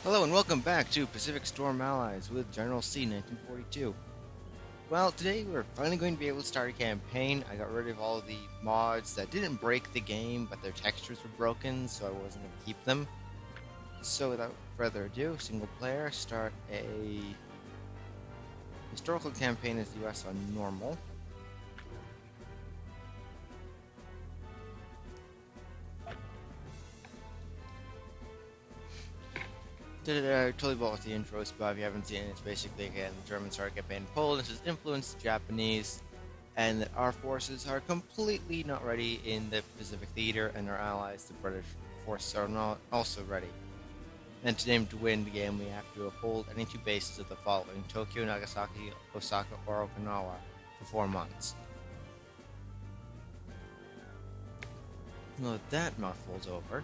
Hello and welcome back to Pacific Storm Allies with General C 1942. Well, today we're finally going to be able to start a campaign. I got rid of all of the mods that didn't break the game, but their textures were broken, so I wasn't going to keep them. So without further ado, single player, start a historical campaign as the US on normal. Totally bought with the intro spot if you haven't seen it. It's basically, again, the Germans started campaign in Poland. This has influenced the Japanese, and that our forces are completely not ready in the Pacific theater, and our allies, the British forces, are not also ready. And to win the game, we have to hold any two bases of the following: Tokyo, Nagasaki, Osaka, or Okinawa for 4 months. Well, that mouthful's over.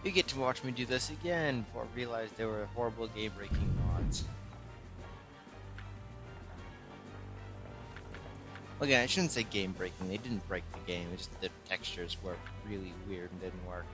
You get to watch me do this again before I realized they were horrible game-breaking mods. Again, I shouldn't say game-breaking. They didn't break the game. It's just the textures were really weird and didn't work.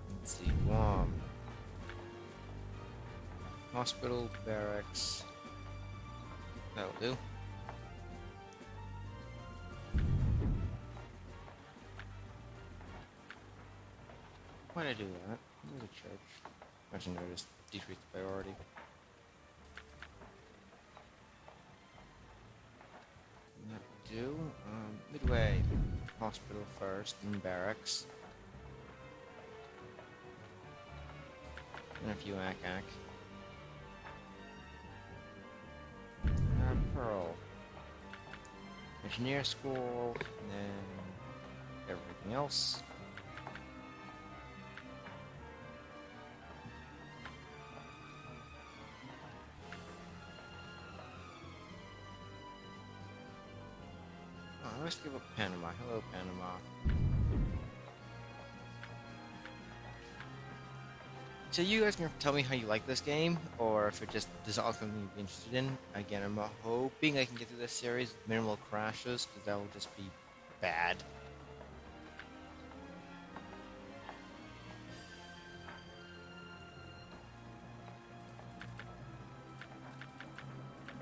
Let's see. Guam. Hospital, barracks. That'll do. Why'd I do that? There's a church. Actually, no, just decrease the priority. That'll do. Midway. Hospital first, then barracks. And a few ACAC. Pearl. Engineer school, and then everything else. Oh, let's give up Panama. Hello, Panama. So you guys can tell me how you like this game, or if it just is not something you'd be interested in. Again, I'm hoping I can get through this series with minimal crashes, because that will just be bad.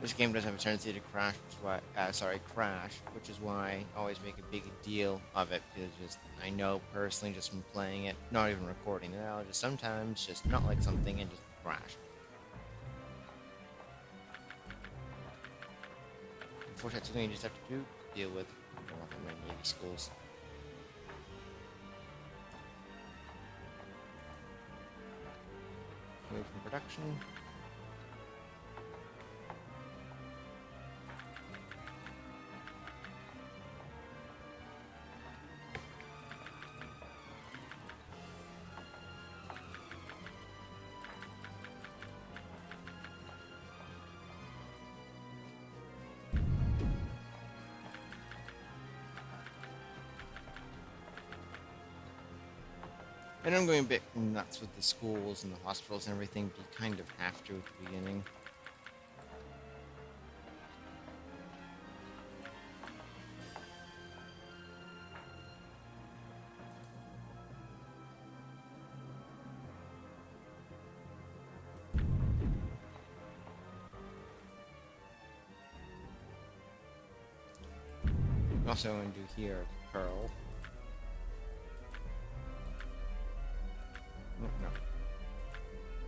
This game does have a tendency to crash, which is why, crash, which is why I always make a big deal of it, because just, I know personally just from playing it, not even recording it, I'll just sometimes just not like something and just crash. Unfortunately, it's something you just have to deal with. I don't want them in Navy schools. Away from production. And I'm going a bit nuts with the schools and the hospitals and everything, but you kind of have to at the beginning. Also, I'm going to do here, Pearl. Oh, no.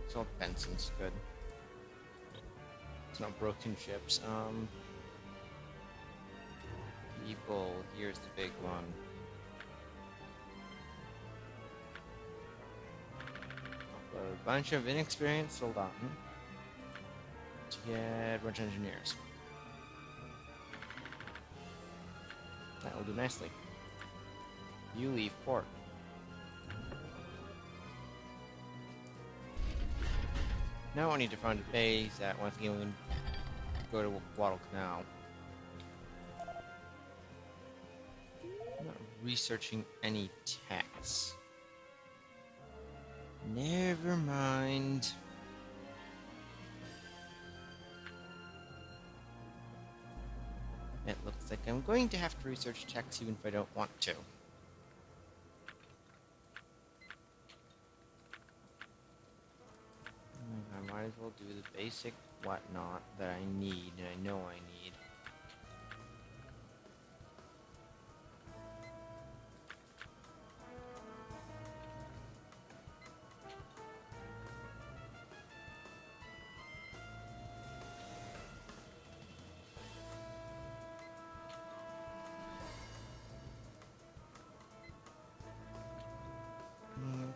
So Benson's good. It's not broken ships. People, here's the big one. A bunch of inexperienced soldaten to get a bunch of engineers. That will do nicely. You leave port. Now I need to find a base that once again we can go to Guadalcanal. I'm not researching any texts. Never mind. It looks like I'm going to have to research text even if I don't want to. I might as well do the basic whatnot that I need, and I know I need.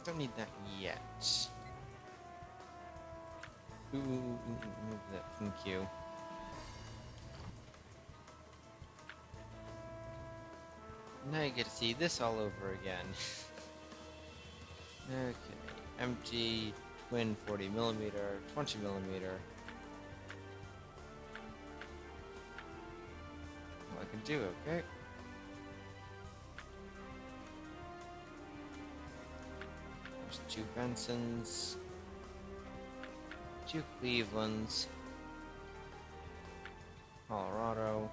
Don't need that yet. Ooh, that, thank you. Now you get to see this all over again. Okay, empty, twin 40mm, 20mm. All I can do, okay? There's 2 Bensons, 2 Clevelands, Colorado,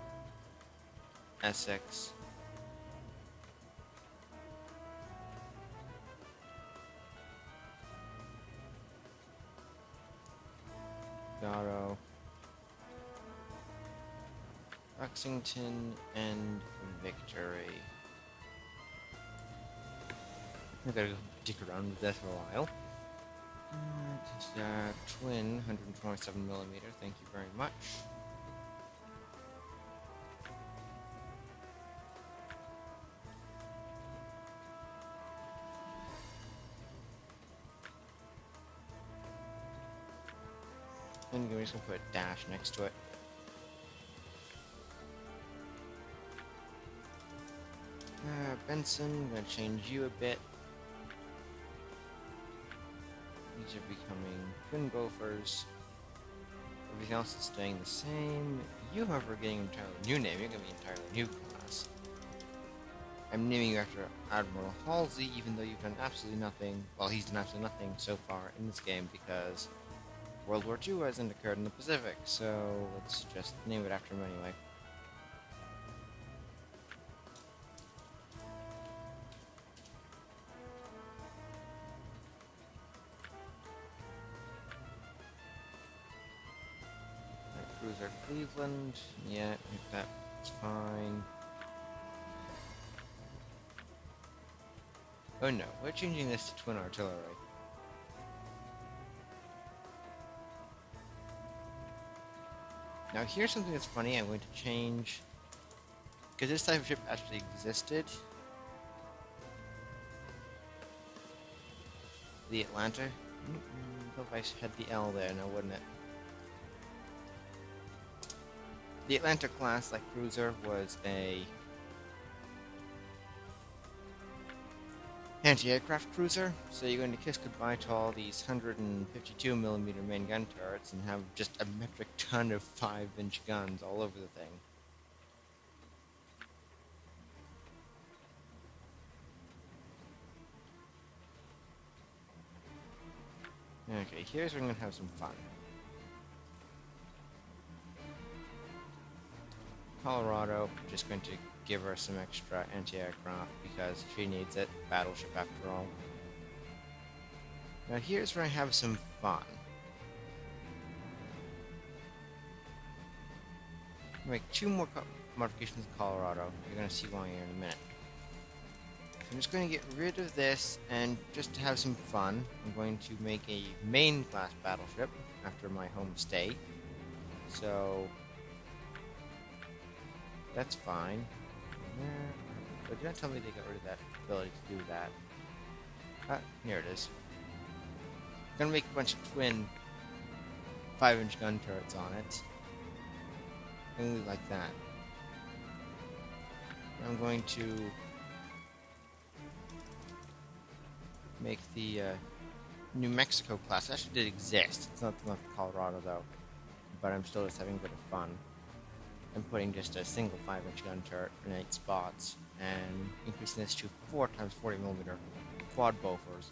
Essex, Garo, Lexington, and Victory. I gotta go dick around with that for a while. Twin 127mm, thank you very much. And we're just gonna put a dash next to it. Benson, I'm gonna change you a bit. These are becoming twin gophers. Everything else is staying the same. You, however, are getting an entirely new name. You're gonna be an entirely new class. I'm naming you after Admiral Halsey, even though you've done absolutely nothing. Well, he's done absolutely nothing so far in this game because World War II hasn't occurred in the Pacific. So let's just name it after him anyway. Cruiser Cleveland, yeah, that's fine. Oh no, we're changing this to twin artillery. Now here's something that's funny, I'm going to change, because this type of ship actually existed. The Atlanta, if I had the L there now, wouldn't it? The Atlanta class, like cruiser, was a anti-aircraft cruiser, so you're going to kiss goodbye to all these 152mm main gun turrets and have just a metric ton of 5-inch guns all over the thing. Okay, here's where I'm going to have some fun. Colorado, just going to give her some extra anti-aircraft because she needs it. Battleship after all. Now here's where I have some fun. Make 2 more modifications in Colorado. You're going to see why here in a minute. So I'm just going to get rid of this, and just to have some fun, I'm going to make a main class battleship after my home stay. So that's fine. But do not tell me they got rid of that ability to do that. Ah, here it is. I'm gonna make a bunch of twin 5-inch gun turrets on it. Only like that. I'm going to make the New Mexico class. It actually did exist. It's not Colorado though, but I'm still just having a bit of fun. I'm putting just a single 5-inch gun turret in 8 spots and increasing this to 4 times 40mm quad bofors.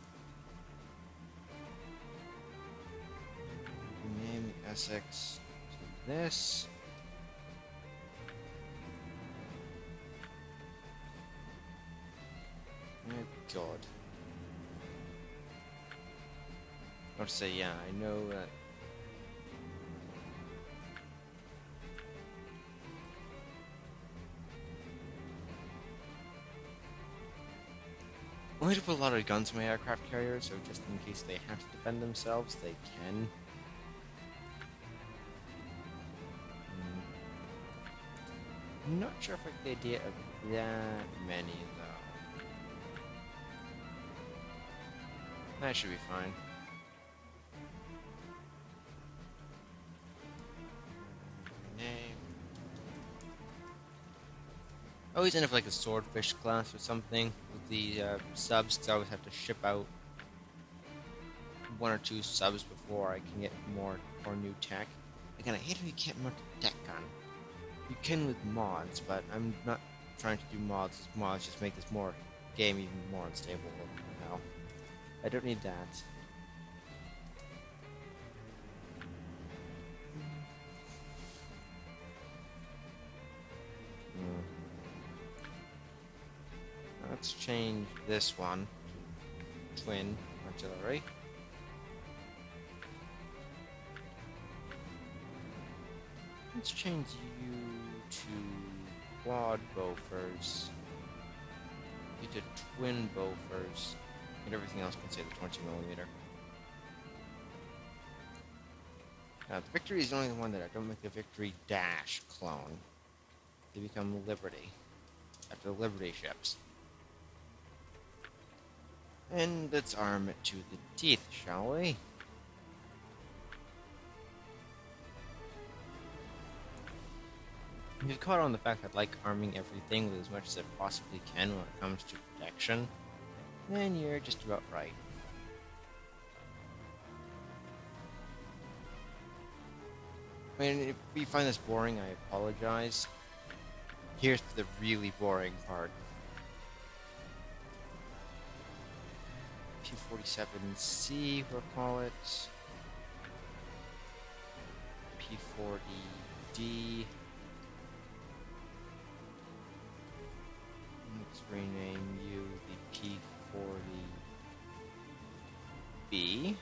Name Essex to this. Oh god. I want to say, yeah, I know that. I'm going to put a lot of guns in my aircraft carrier, so just in case they have to defend themselves, they can. I'm not sure if I like the idea of that many, though. That should be fine. Name. I always end up like a swordfish class or something with the subs, because I always have to ship out 1 or 2 subs before I can get more or new tech. Again, I hate how you can't mount a deck gun. You can with mods, but I'm not trying to do mods. Mods just make this game even more unstable. No, I don't need that. Let's change this one to twin artillery. Let's change you to quad bofors. You to twin bofors. And everything else can say the 20mm. Now, the Victory is the only one that I don't make the Victory Dash clone. They become Liberty. After the Liberty ships. And let's arm it to the teeth, shall we? If you've caught on the fact that I like arming everything with as much as I possibly can when it comes to protection, then you're just about right. I mean, if you find this boring, I apologize. Here's the really boring part. P-47C, we'll call it. P-40D. Let's rename you the P-40B.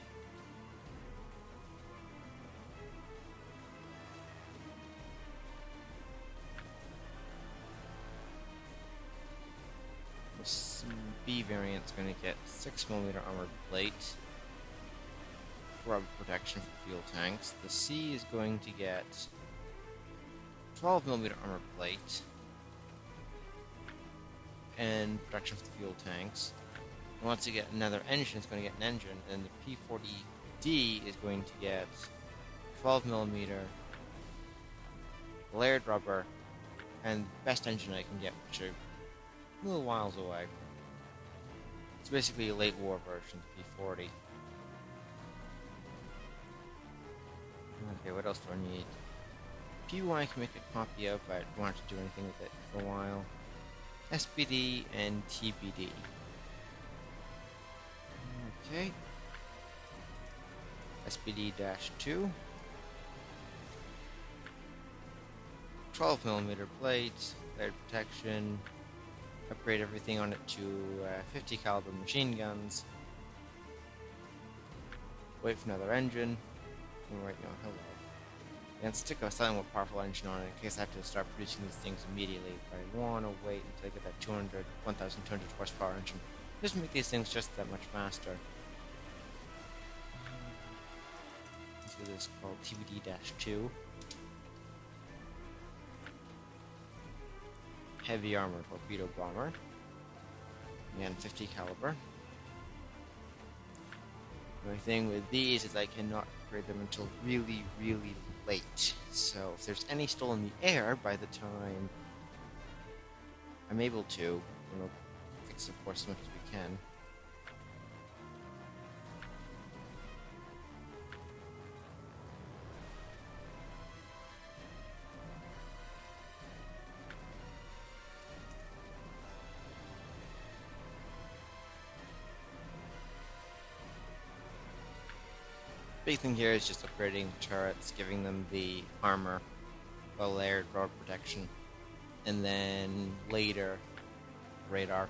This B variant's going to get 6mm armored plate, rubber protection for fuel tanks. The C is going to get 12mm armored plate and protection for the fuel tanks. And once you get another engine, it's going to get an engine, and the P-40D is going to get 12mm layered rubber and best engine I can get, which are a little whiles away. It's basically a late war version of the P-40. Okay, what else do I need? PY I can make a copy of, but I don't have to do anything with it for a while. SBD and TBD. Okay. SBD-2. 12mm plates, layered protection. Upgrade everything on it to 50 caliber machine guns. Wait for another engine. And right now, hello. And stick a slightly more powerful engine on it in case I have to start producing these things immediately. But I want to wait until I get that 1,200 horsepower engine. Just make these things just that much faster. This is called TBD-2. Heavy armored torpedo bomber. And 50 caliber. The only thing with these is I cannot upgrade them until really, really late. So if there's any still in the air by the time I'm able to, we'll fix of course as much as we can. Big thing here is just upgrading the turrets, giving them the armor, a layered road protection, and then later radar.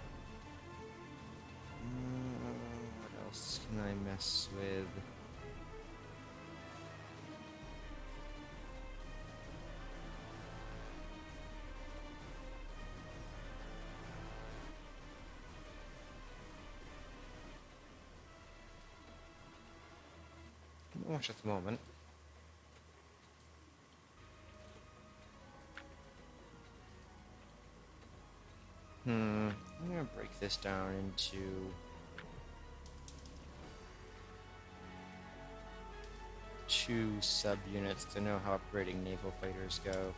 What else can I mess with? Not much at the moment. I'm gonna break this down into two subunits to know how upgrading naval fighters go.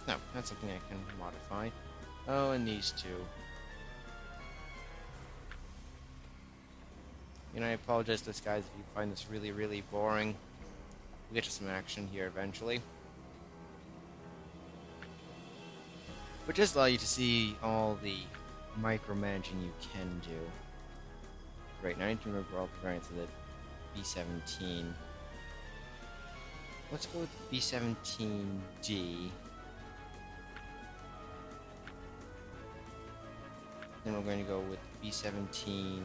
No, that's something I can modify. Oh, and these two. You know, I apologize to this guys if you find this really, really boring. We'll get to some action here eventually. But just allow you to see all the micromanaging you can do. Great, now I need to remember all the variants of the B-17. Let's go with the B-17D. Then we're going to go with B-17E.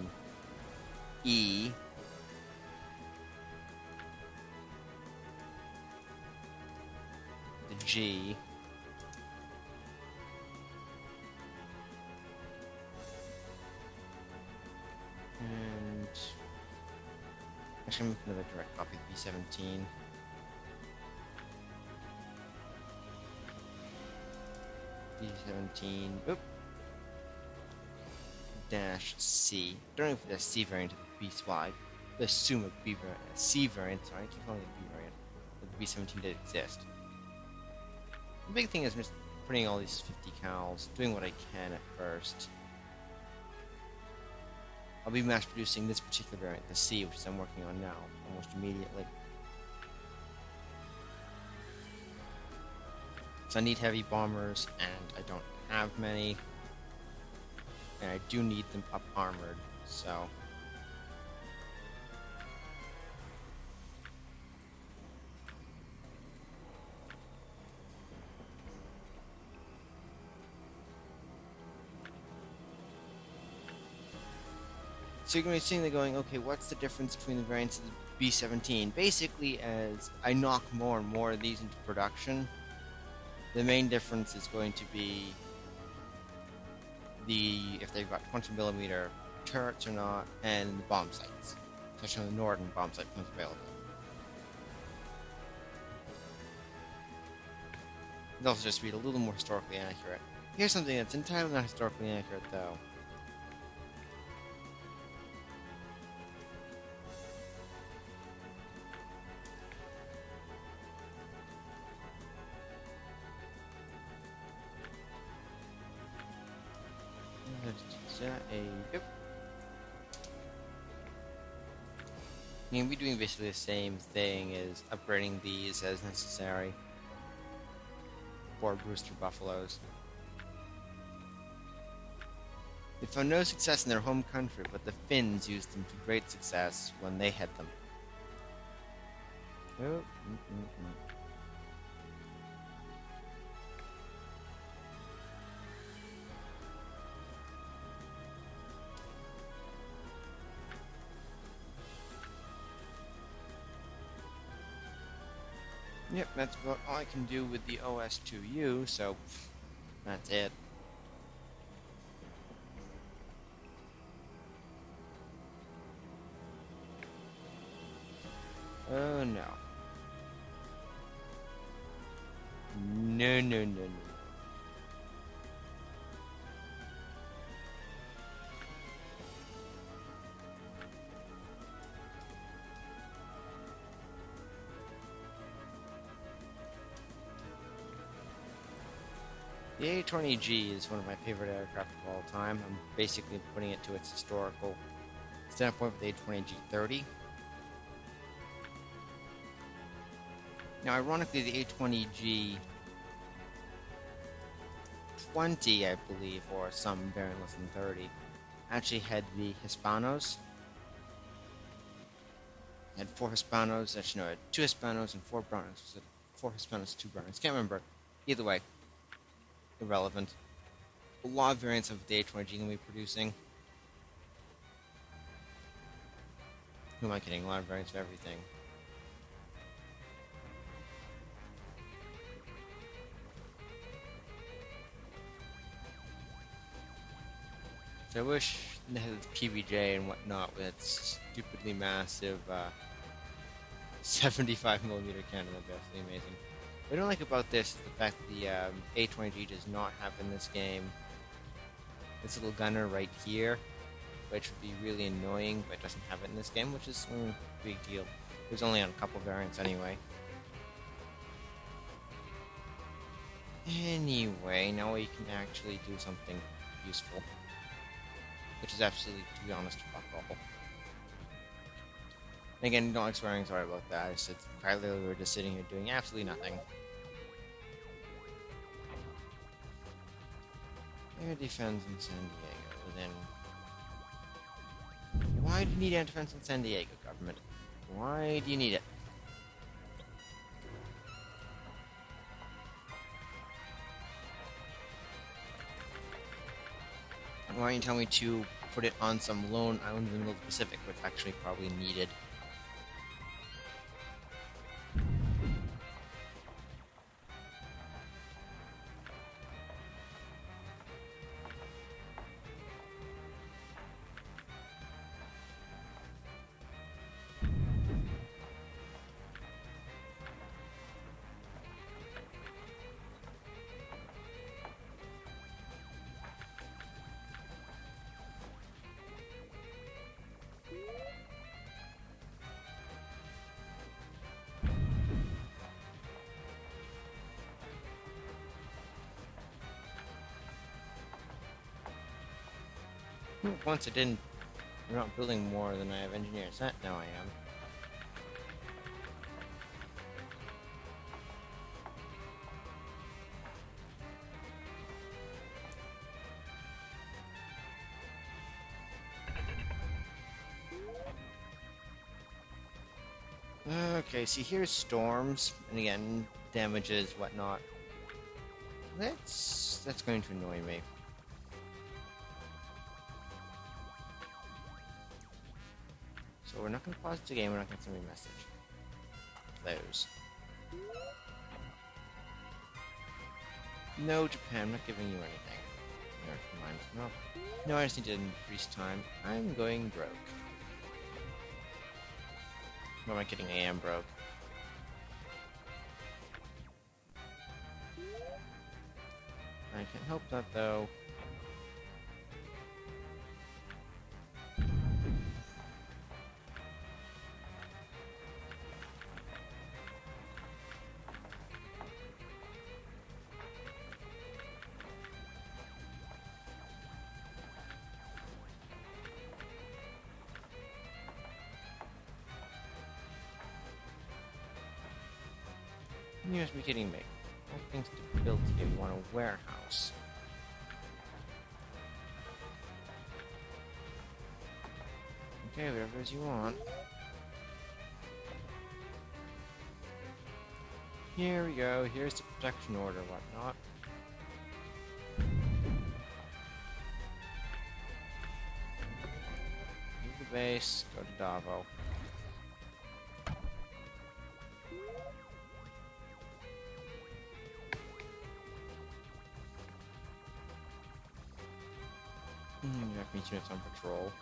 The G. And actually, I'm another direct copy of B-17. B-17. Oop. Dash C. Don't know if the C variant of the B-5. The assume a B variant, a C variant. Sorry, I keep calling it a B variant. But the B-17 did exist. The big thing is just putting all these 50 cals, doing what I can at first. I'll be mass producing this particular variant, the C, which I'm working on now, almost immediately. So I need heavy bombers, and I don't have many. And I do need them up armored, so. So you're going to be sitting there going, okay, what's the difference between the variants of the B-17? Basically, as I knock more and more of these into production, the main difference is going to be if they've got 20mm turrets or not, and the bomb sights. Especially when the northern bomb sight becomes available. It'll also just be a little more historically accurate. Here's something that's entirely not historically accurate, though. Yep. I mean, we're doing basically the same thing as upgrading these as necessary for Brewster Buffaloes. They found no success in their home country, but the Finns used them to great success when they had them. Oh. Yep, that's about all I can do with the OS2U, so that's it. Oh no. No, no, no, no. The A-20G is one of my favorite aircraft of all time. I'm basically putting it to its historical standpoint with the A-20G-30. Now, ironically, the A-20G 20, I believe, or some variant less than 30, actually had the Hispanos. Had 4 Hispanos, actually no, had 2 Hispanos and 4 Browns. Was it 4 Hispanos, 2 Browns? Can't remember. Either way, irrelevant. A lot of variants of the A20G going to be producing. Who am I kidding? A lot of variants of everything. So I wish they had PBJ and whatnot with its stupidly massive 75mm cannon. That'd be absolutely amazing. What I don't like about this is the fact that the A20G does not have in this game this little gunner right here, which would be really annoying, but it doesn't have it in this game, which is a big deal. It was only on a couple variants anyway. Anyway, now we can actually do something useful. Which is absolutely, to be honest, fuck all. And again, don't like swearing, sorry about that. It's quite literally we were just sitting here doing absolutely nothing. Air defense in San Diego, then... Why do you need air defense in San Diego, government? Why do you need it? Why don't you tell me to put it on some lone island in the middle of the Pacific, which actually probably needed? Once I didn't... I'm not building more than I have engineers. Now I am. Okay, see here's storms, and again, damages, whatnot. That's going to annoy me. So we're not going to pause the game, we're not going to send me a message. Those. No, Japan, I'm not giving you anything. Never mind. No, I just need to increase time. I'm going broke. No, am I kidding? I am broke. I can't help that, though. You must be kidding me. All things to build here. You want a warehouse. Okay, whatever it is you want. Here we go. Here's the protection order, whatnot. Leave the base. Go to Davo. Japanese units on patrol.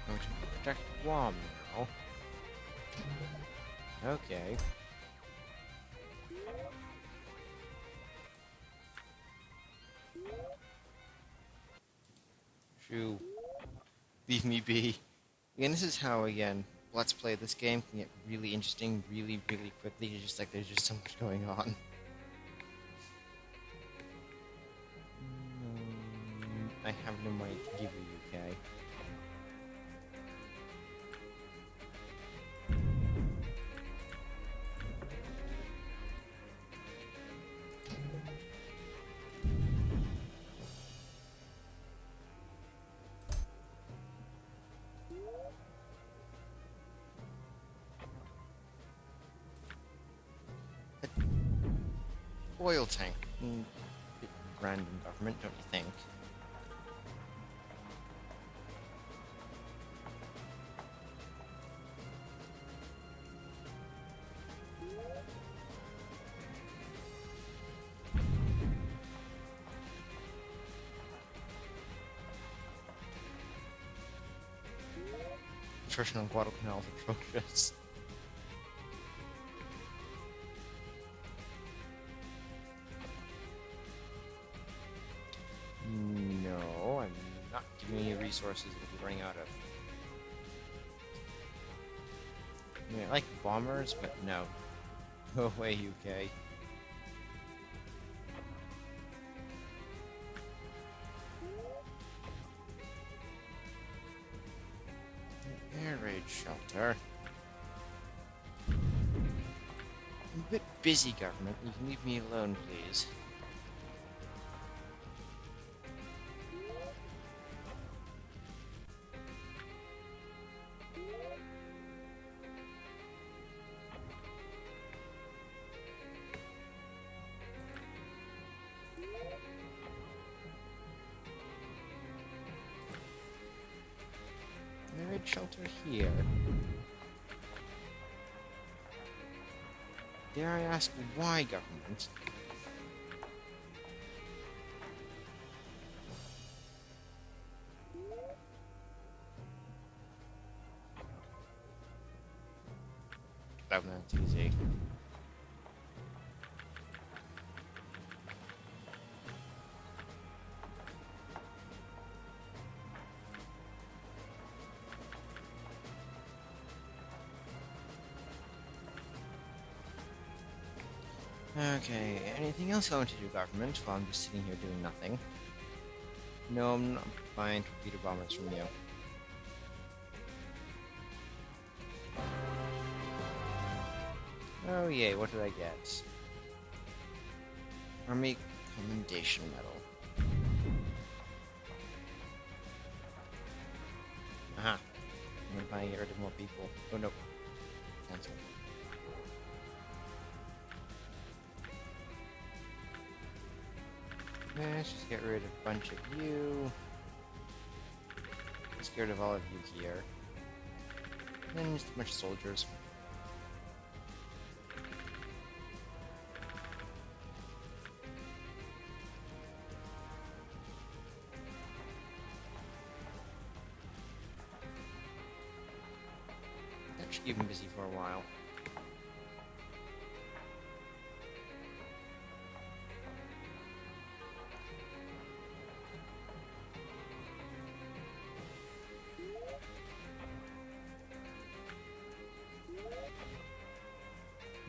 Going to protect Guam now. Okay. Shoo. Leave me be. Again, this is how, again, Let's Play this game can get really interesting really, really quickly. It's just like there's just so much going on. I have no money to give you, UK. oil tank. Bit random government, don't you think? Nutrition on Guadalcanal is atrocious. No, I'm not giving you resources that we're running out of. I mean, I like bombers, but no. Go away, UK. Air raid shelter. I'm a bit busy, government. You can leave me alone, please. Air raid shelter here. Dare I ask why, government? Oh, no, it's easy. Okay, anything else I want to do, government, while I'm just sitting here doing nothing? No, I'm not buying torpedo bombers from you. Oh yay, what did I get? Army Commendation Medal. Aha. I'm gonna get rid of more people. Oh no. Cancel. Let's just get rid of a bunch of you. Let's get rid of all of you here. And just a bunch of soldiers. That should keep them busy for a while.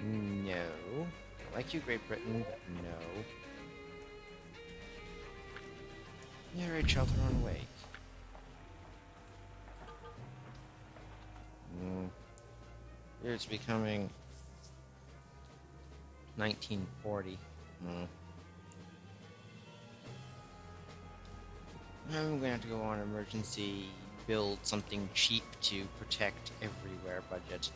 No. I like you, Great Britain, but no. Air raid shelter on Wake. It's becoming 1940. I'm going to have to go on emergency build something cheap to protect everywhere budget.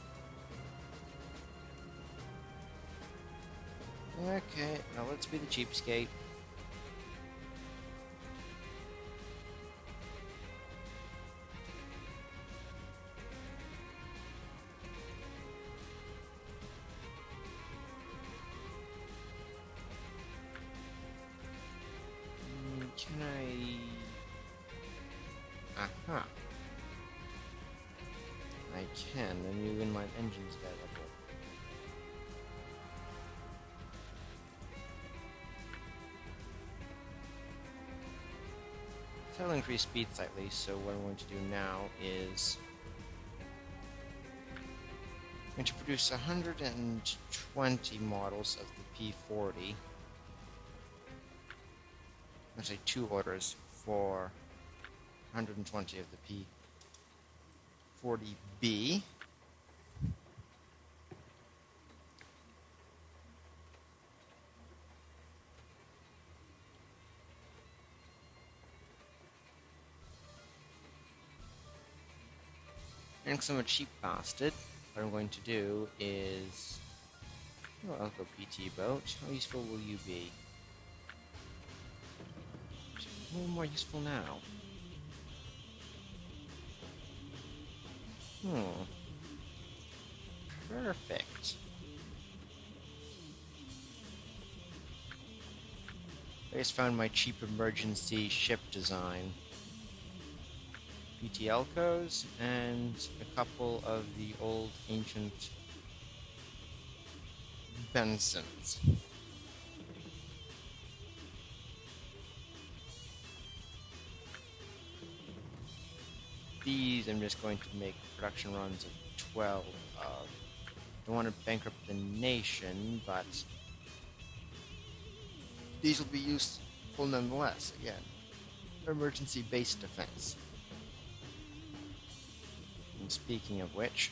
Okay, now let's be the cheapskate. Can I... Aha. I can, the new inline engine's available. That'll increase speed slightly, so what I'm going to do now is... I'm going to produce 120 models of the P40. Let's say 2 orders for 120 of the P40B. And because I'm a cheap bastard, what I'm going to do is Oh, Elko PT boat. How useful will you be? A little more useful now. Hmm. Perfect. I just found my cheap emergency ship design. PT Elkos and a couple of the old ancient Bensons. These I'm just going to make production runs of 12 of. Don't want to bankrupt the nation, but these will be useful nonetheless, again. Emergency base defense. And speaking of which,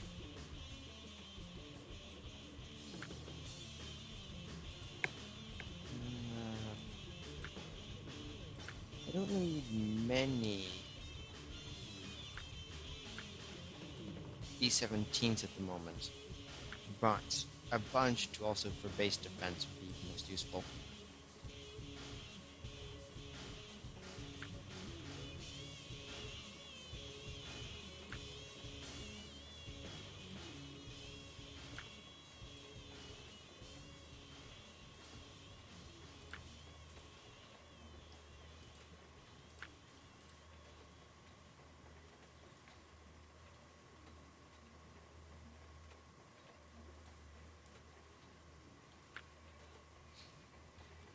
I don't need many E-17s at the moment, but a bunch to also for base defense would be most useful.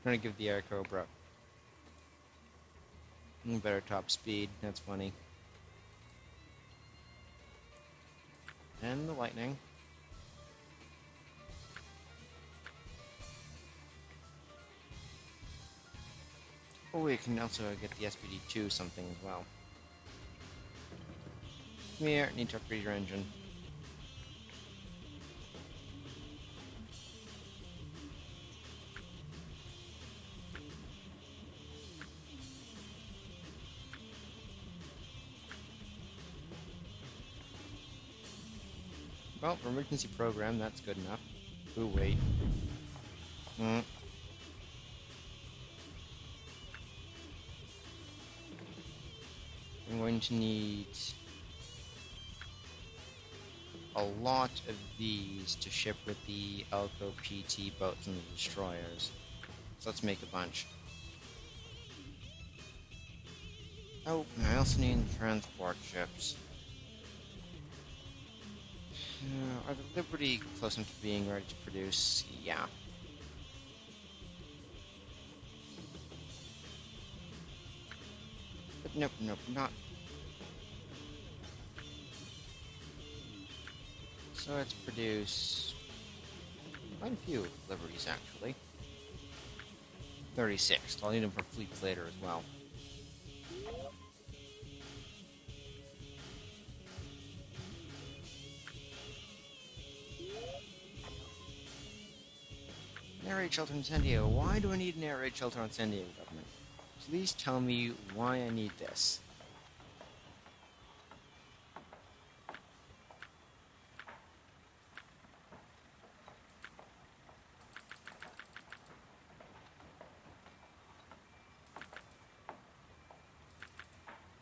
I'm gonna give the Air Cobra better top speed, that's funny. And the Lightning. Oh, we can also get the SPD-2 something as well. Come here, need to upgrade your engine. Well, for emergency program, that's good enough. Ooh, wait. I'm going to need a lot of these to ship with the Elko PT boats and the destroyers. So let's make a bunch. Oh, I also need transport ships. Are the Liberty close enough to being ready to produce? Yeah. But nope, not. So let's produce quite a few Liberties, actually. 36. I'll need them for fleets later as well. An air raid shelter in San Diego. Why do I need an air raid shelter on San Diego, government? Please tell me why I need this.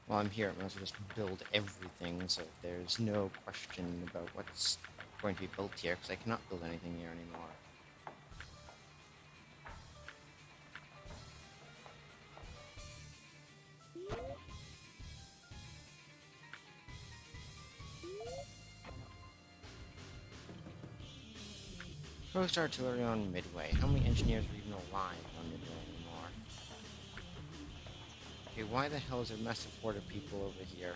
While I'm here, I might as well just build everything, so there's no question about what's going to be built here, because I cannot build anything here anymore. Post artillery on Midway. How many engineers are even alive on Midway anymore? Okay, why the hell is there a massive horde of people over here?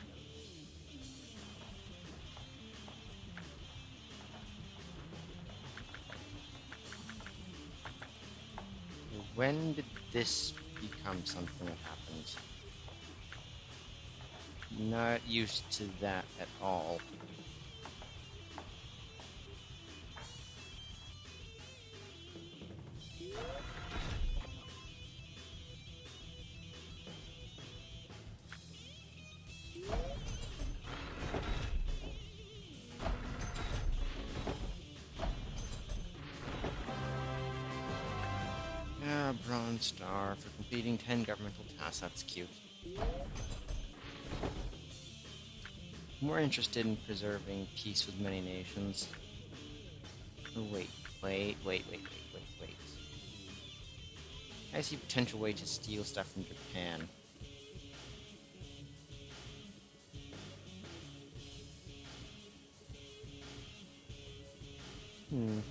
When did this become something that happened? Not used to that at all. 1 star for completing 10 governmental tasks. That's cute. More interested in preserving peace with many nations. Oh, wait. I see potential way to steal stuff from Japan. You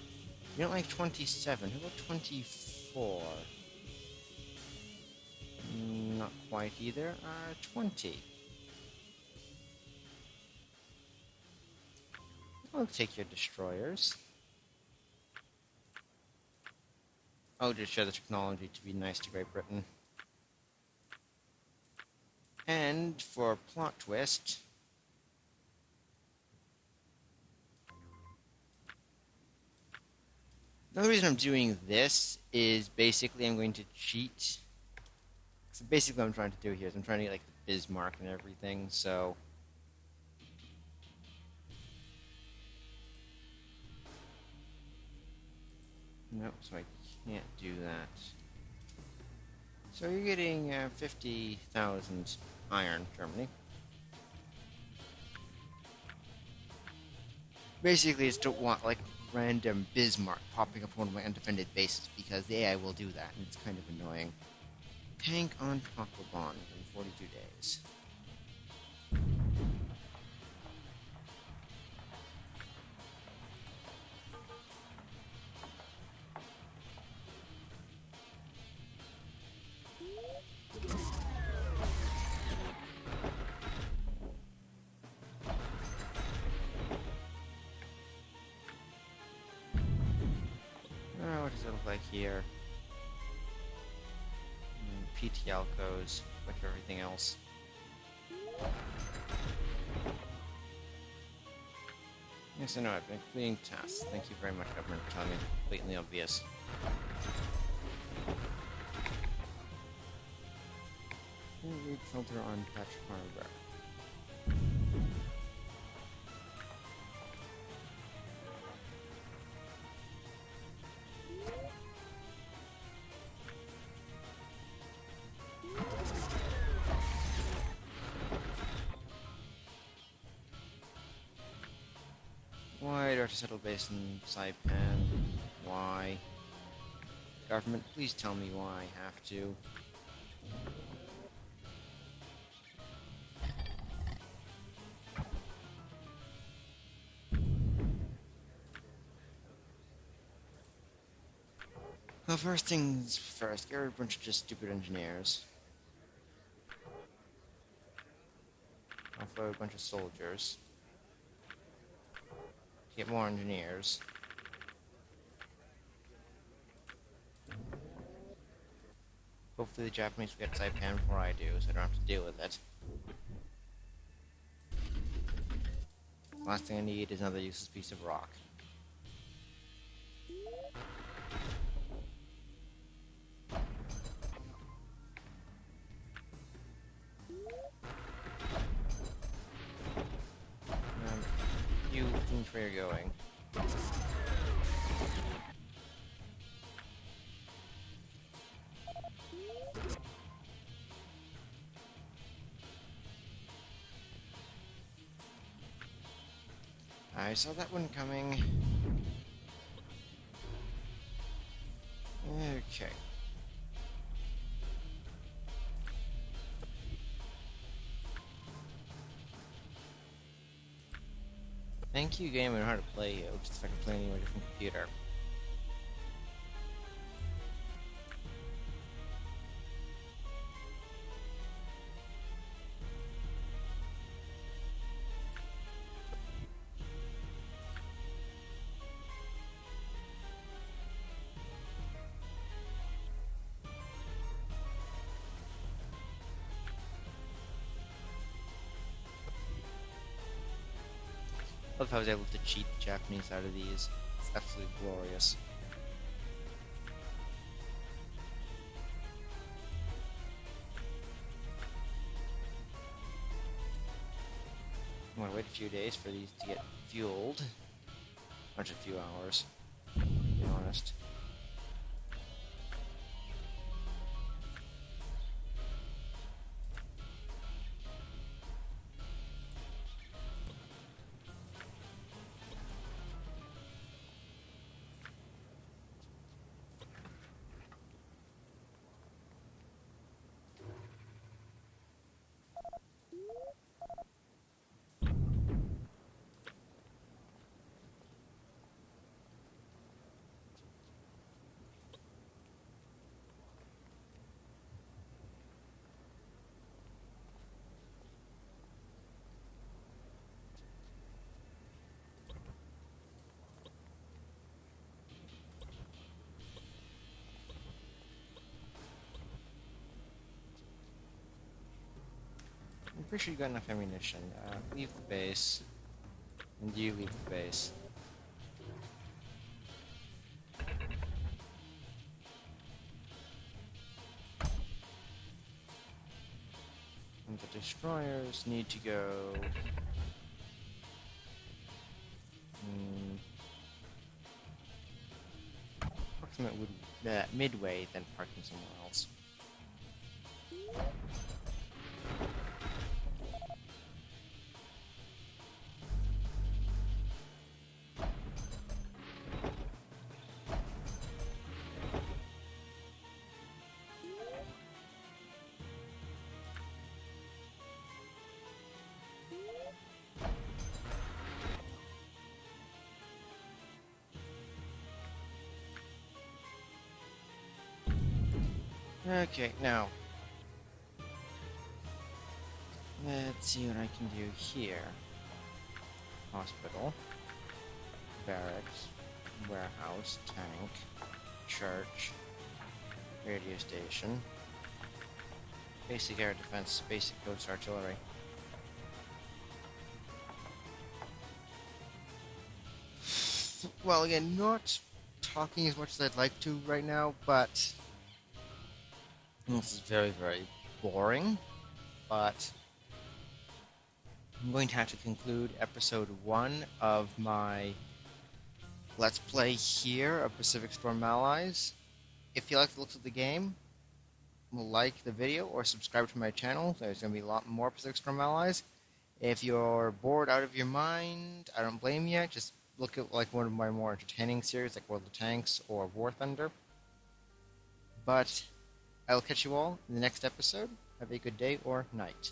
don't like 27. How about 24? Not quite either. 20. I'll take your destroyers. I'll just show the technology to be nice to Great Britain. And for a plot twist, the only reason I'm doing this is basically I'm going to cheat. So basically what I'm trying to do here is I'm trying to get like the Bismarck and everything, so... Nope, so I can't do that. So you're getting 50,000 iron, Germany. Basically, I just don't want like random Bismarck popping up on one of my undefended bases because the AI will do that, and it's kind of annoying. Tank on Taklobon in 42 days. What does it look like here? PTL goes like everything else. Yes, I know, I've been completing tasks. Thank you very much, government, for telling me blatantly obvious. Read filter on patch hardware. Why do I have to settle base in Saipan? Why? Government, please tell me why I have to. Well, first things first, get rid of a bunch of just stupid engineers. Offload a bunch of soldiers. Get more engineers. Hopefully the Japanese will get Saipan before I do, so I don't have to deal with it. Last thing I need is another useless piece of rock. You think where you're going. I saw that one coming. Okay. Thank you, game. I know how to play you. Just if I can play on a different computer. I love how I was able to cheat the Japanese out of these. It's absolutely glorious. I'm gonna wait a few days for these to get fueled. Or just a few hours, to be honest. pretty sure you got enough ammunition. Leave the base, and you leave the base. And the destroyers need to go... approximate midway, then parking somewhere else. Okay, now let's see what I can do here. Hospital, barracks, warehouse, tank, church, radio station, basic air defense, basic ghost artillery. Well, again, not talking as much as I'd like to right now, but this is very, very boring. But I'm going to have to conclude episode 1 of my Let's Play here of Pacific Storm Allies. If you like the looks of the game, like the video or subscribe to my channel. There's going to be a lot more Pacific Storm Allies. If you're bored out of your mind, I don't blame you. Just look at like one of my more entertaining series like World of Tanks or War Thunder. But I will catch you all in the next episode. Have a good day or night.